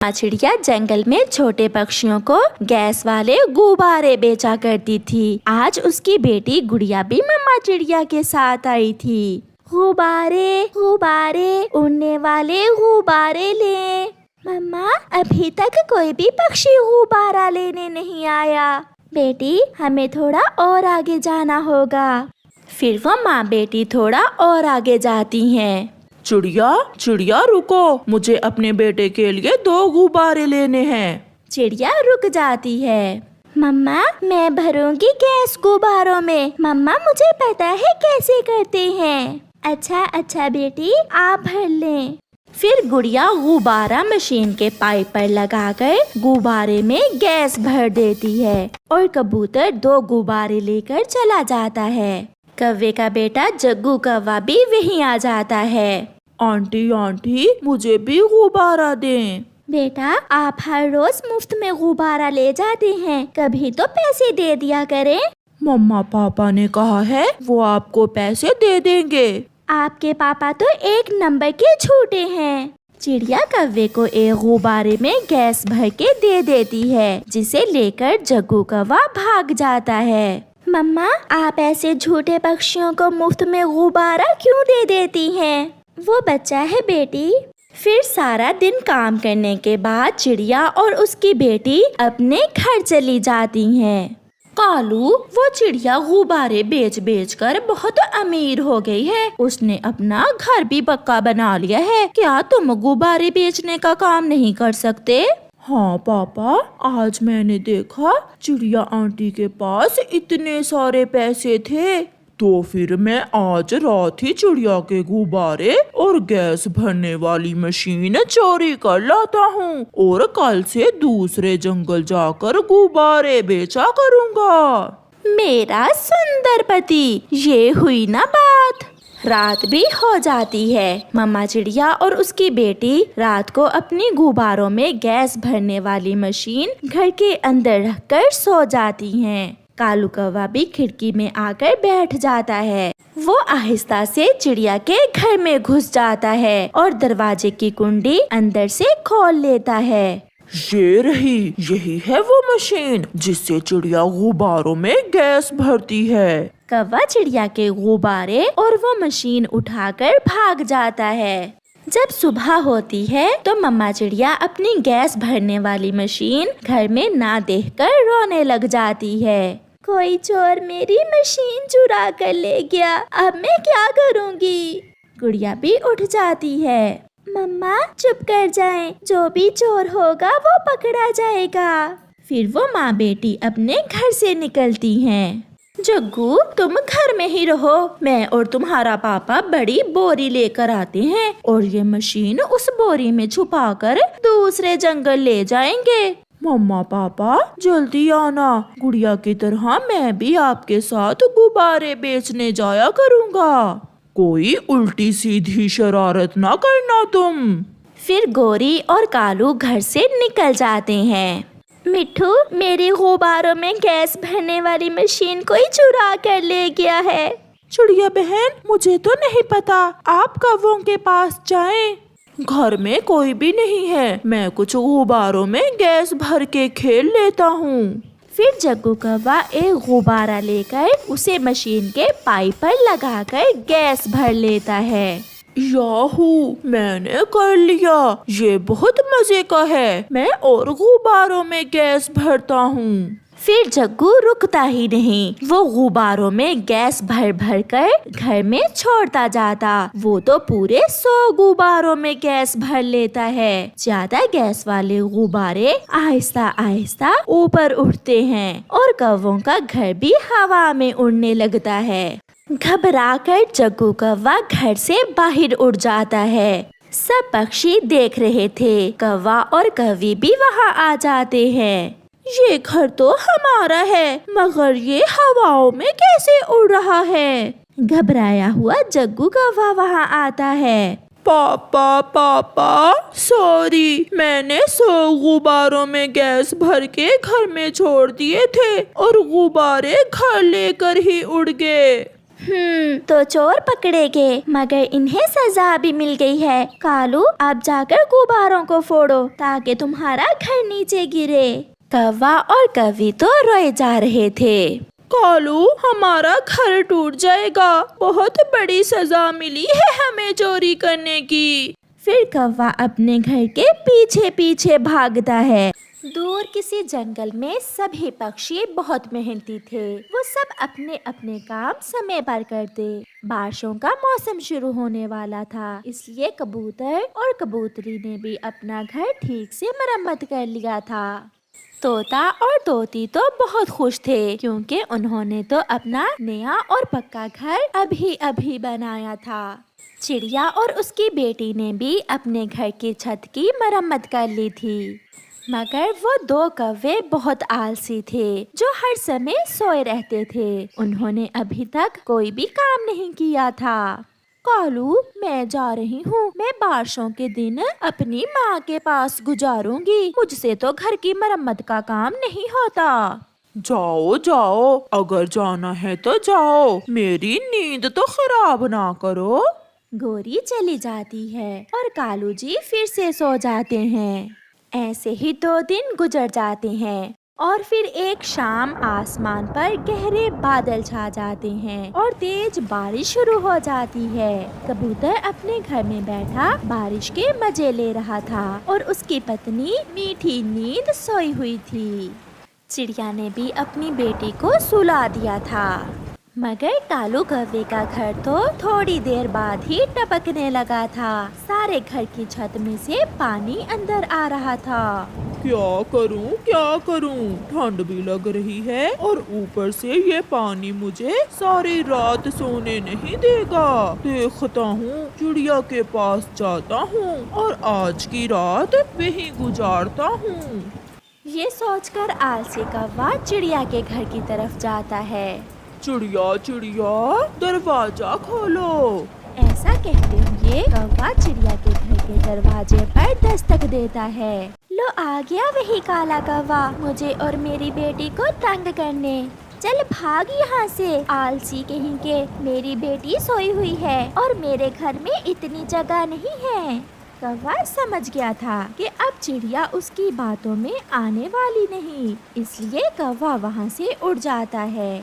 चिड़िया जंगल में छोटे पक्षियों को गैस वाले गुब्बारे बेचा करती थी। आज उसकी बेटी गुड़िया भी मम्मा चिड़िया के साथ आई थी। गुब्बारे गुब्बारे उड़ने वाले गुब्बारे ले। मम्मा अभी तक कोई भी पक्षी गुब्बारा लेने नहीं आया। बेटी हमें थोड़ा और आगे जाना होगा। फिर वो माँ बेटी थोड़ा और आगे जाती हैं। चिड़िया चिड़िया रुको, मुझे अपने बेटे के लिए 2 गुब्बारे लेने हैं। चिड़िया रुक जाती है। मम्मा मैं भरूंगी गैस गुब्बारों में। मम्मा मुझे पता है कैसे करते हैं। अच्छा बेटी आप भर लें। फिर गुड़िया गुब्बारा मशीन के पाइप पर लगाकर गुब्बारे में गैस भर देती है और कबूतर 2 गुब्बारे लेकर चला जाता है। कौवे का बेटा जग्गू कौवा भी वहीं आ जाता है। आंटी मुझे भी गुब्बारा दें। बेटा आप हर रोज मुफ्त में गुब्बारा ले जाते हैं, कभी तो पैसे दे दिया करें। मम्मा पापा ने कहा है वो आपको पैसे दे देंगे। आपके पापा तो 1 नंबर के झूठे हैं। चिड़िया कौवे को एक गुब्बारे में गैस भर के दे देती है, जिसे लेकर जग्गू कौवा भाग जाता है। मम्मा आप ऐसे झूठे पक्षियों को मुफ्त में गुब्बारा क्यों दे देती हैं? वो बच्चा है बेटी। फिर सारा दिन काम करने के बाद चिड़िया और उसकी बेटी अपने घर चली जाती हैं। कालू वो चिड़िया गुब्बारे बेच कर बहुत अमीर हो गई है। उसने अपना घर भी पक्का बना लिया है। क्या तुम गुब्बारे बेचने का काम नहीं कर सकते? हाँ पापा, आज मैंने देखा चिड़िया आंटी के पास इतने सारे पैसे थे, तो फिर मैं आज रात ही चिड़िया के गुब्बारे और गैस भरने वाली मशीन चोरी कर लाता हूँ और कल से दूसरे जंगल जाकर गुब्बारे बेचा करूँगा। मेरा सुंदर पति, ये हुई ना बात। रात भी हो जाती है। मम्मा चिड़िया और उसकी बेटी रात को अपनी गुब्बारों में गैस भरने वाली मशीन घर के अंदर रखकर सो जाती हैं। कालू कौवा भी खिड़की में आकर बैठ जाता है। वो आहिस्ता से चिड़िया के घर में घुस जाता है और दरवाजे की कुंडी अंदर से खोल लेता है। यही है वो मशीन जिससे चिड़िया गुब्बारों में गैस भरती है। कौवा चिड़िया के गुब्बारे और वो मशीन उठाकर भाग जाता है। जब सुबह होती है तो मम्मा चिड़िया अपनी गैस भरने वाली मशीन घर में ना देखकर रोने लग जाती है। कोई चोर मेरी मशीन चुरा कर ले गया, अब मैं क्या करूँगी? गुड़िया भी उठ जाती है। मम्मा चुप कर जाएं, जो भी चोर होगा वो पकड़ा जाएगा। फिर वो माँ बेटी अपने घर से निकलती हैं। जग्गू तुम घर में ही रहो, मैं और तुम्हारा पापा बड़ी बोरी लेकर आते हैं और ये मशीन उस बोरी में छुपाकर दूसरे जंगल ले जाएंगे। मम्मा पापा जल्दी आना, गुड़िया की तरह मैं भी आपके साथ गुब्बारे बेचने जाया करूँगा। कोई उल्टी सीधी शरारत ना करना तुम। फिर गोरी और कालू घर से निकल जाते हैं। मिट्ठू मेरे गुब्बारों में गैस भरने वाली मशीन कोई चुरा कर ले गया है। चिड़िया बहन मुझे तो नहीं पता, आप कौवों के पास जाएं। घर में कोई भी नहीं है, मैं कुछ गुब्बारों में गैस भर के खेल लेता हूँ। फिर जग्गू कौवा एक गुब्बारा लेकर उसे मशीन के पाइप पर लगाकर गैस भर लेता है। याहू मैंने कर लिया, ये बहुत मजे का है। मैं और गुब्बारों में गैस भरता हूँ। फिर जग्गू रुकता ही नहीं, वो गुब्बारों में गैस भर भर कर घर में छोड़ता जाता। वो तो पूरे 100 गुब्बारों में गैस भर लेता है। ज्यादा गैस वाले गुब्बारे आहिस्ता आहिस्ता ऊपर उठते हैं और कौवों का घर भी हवा में उड़ने लगता है। घबराकर जग्गू कौवा घर से बाहर उड़ जाता है। सब पक्षी देख रहे थे। कौवा और कौवी भी वहाँ आ जाते हैं। ये घर तो हमारा है, मगर ये हवाओं में कैसे उड़ रहा है? घबराया हुआ जग्गू कौवा वहाँ आता है। पापा सॉरी, मैंने 100 गुब्बारों में गैस भर के घर में छोड़ दिए थे और गुब्बारे घर लेकर ही उड़ गए। तो चोर पकड़े गए, मगर इन्हें सजा भी मिल गई है। कालू, आप जाकर गुब्बारों को फोड़ो ताकि तुम्हारा घर नीचे गिरे। कौवा और कौवी तो रोए जा रहे थे। कालू, हमारा घर टूट जाएगा, बहुत बड़ी सजा मिली है हमें चोरी करने की। फिर कौवा अपने घर के पीछे पीछे भागता है। दूर किसी जंगल में सभी पक्षी बहुत मेहनती थे। वो सब अपने अपने काम समय पर करते। बारिशों का मौसम शुरू होने वाला था, इसलिए कबूतर और कबूतरी ने भी अपना घर ठीक से मरम्मत कर लिया था। तोता और तोती तो बहुत खुश थे, क्योंकि उन्होंने तो अपना नया और पक्का घर अभी अभी बनाया था। चिड़िया और उसकी बेटी ने भी अपने घर की छत की मरम्मत कर ली थी, मगर वो दो कौवे बहुत आलसी थे, जो हर समय सोए रहते थे। उन्होंने अभी तक कोई भी काम नहीं किया था। कालू, मैं जा रही हूँ। मैं बारिशों के दिन अपनी माँ के पास गुजारूंगी। मुझसे तो घर की मरम्मत का काम नहीं होता। जाओ जाओ, अगर जाना है तो जाओ, मेरी नींद तो खराब ना करो। गोरी चली जाती है और कालू जी फिर से सो जाते हैं। ऐसे ही 2 दिन गुजर जाते हैं और फिर एक शाम आसमान पर गहरे बादल छा जाते हैं और तेज बारिश शुरू हो जाती है। कबूतर अपने घर में बैठा बारिश के मजे ले रहा था और उसकी पत्नी मीठी नींद सोई हुई थी। चिड़िया ने भी अपनी बेटी को सुला दिया था, मगर कालू कौवे का घर तो थोड़ी देर बाद ही टपकने लगा था। सारे घर की छत में से पानी अंदर आ रहा था। क्या करूं? ठंड भी लग रही है और ऊपर से ये पानी मुझे सारी रात सोने नहीं देगा। देखता हूँ, चिड़िया के पास जाता हूँ और आज की रात वहीं गुजारता हूँ। ये सोचकर आलसी कौवा चिड़िया के घर की तरफ जाता है। चिड़िया चिड़िया, दरवाजा खोलो। ऐसा कहते हुए कौवा चिड़िया के घर के दरवाजे पर दस्तक देता है। लो, आ गया वही काला कौवा, मुझे और मेरी बेटी को तंग करने। चल भाग यहाँ से, आलसी कहीं के। मेरी बेटी सोई हुई है और मेरे घर में इतनी जगह नहीं है। कौवा समझ गया था कि अब चिड़िया उसकी बातों में आने वाली नहीं, इसलिए कौवा वहाँ से उड़ जाता है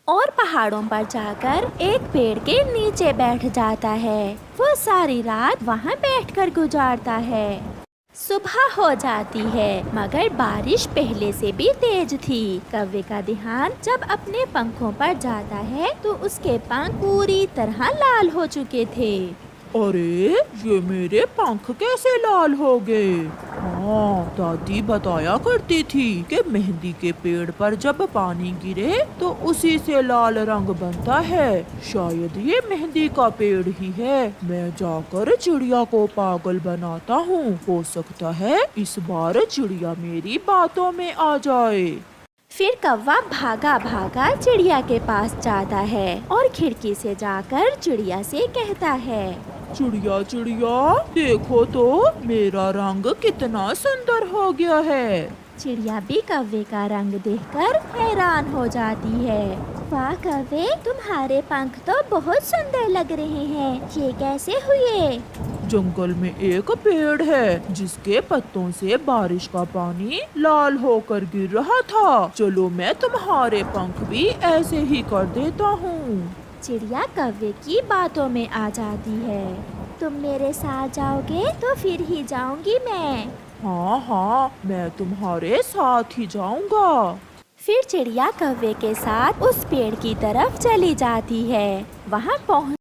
और पहाड़ों पर जाकर एक पेड़ के नीचे बैठ जाता है। वो सारी रात वहाँ बैठकर गुजारता है। सुबह हो जाती है, मगर बारिश पहले से भी तेज थी। कौवे का ध्यान जब अपने पंखों पर जाता है तो उसके पंख पूरी तरह लाल हो चुके थे। अरे, ये मेरे पंख कैसे लाल हो गए? हाँ, दादी बताया करती थी कि मेहंदी के पेड़ पर जब पानी गिरे तो उसी से लाल रंग बनता है। शायद ये मेहंदी का पेड़ ही है। मैं जाकर चिड़िया को पागल बनाता हूँ। हो सकता है इस बार चिड़िया मेरी बातों में आ जाए। फिर कौवा भागा भागा चिड़िया के पास जाता है और खिड़की से जाकर चिड़िया से कहता है, चिड़िया चिड़िया, देखो तो मेरा रंग कितना सुंदर हो गया है। चिड़िया भी कौवे का रंग देखकर हैरान हो जाती है। वाह कौवे, तुम्हारे पंख तो बहुत सुंदर लग रहे हैं, ये कैसे हुए? जंगल में एक पेड़ है जिसके पत्तों से बारिश का पानी लाल होकर गिर रहा था। चलो मैं तुम्हारे पंख भी ऐसे ही कर देता हूँ। चिड़िया कौवे की बातों में आ जाती है। तुम मेरे साथ जाओगे तो फिर ही जाऊंगी मैं। हाँ हाँ, मैं तुम्हारे साथ ही जाऊंगा। फिर चिड़िया कौवे के साथ उस पेड़ की तरफ चली जाती है। वहाँ पहुँच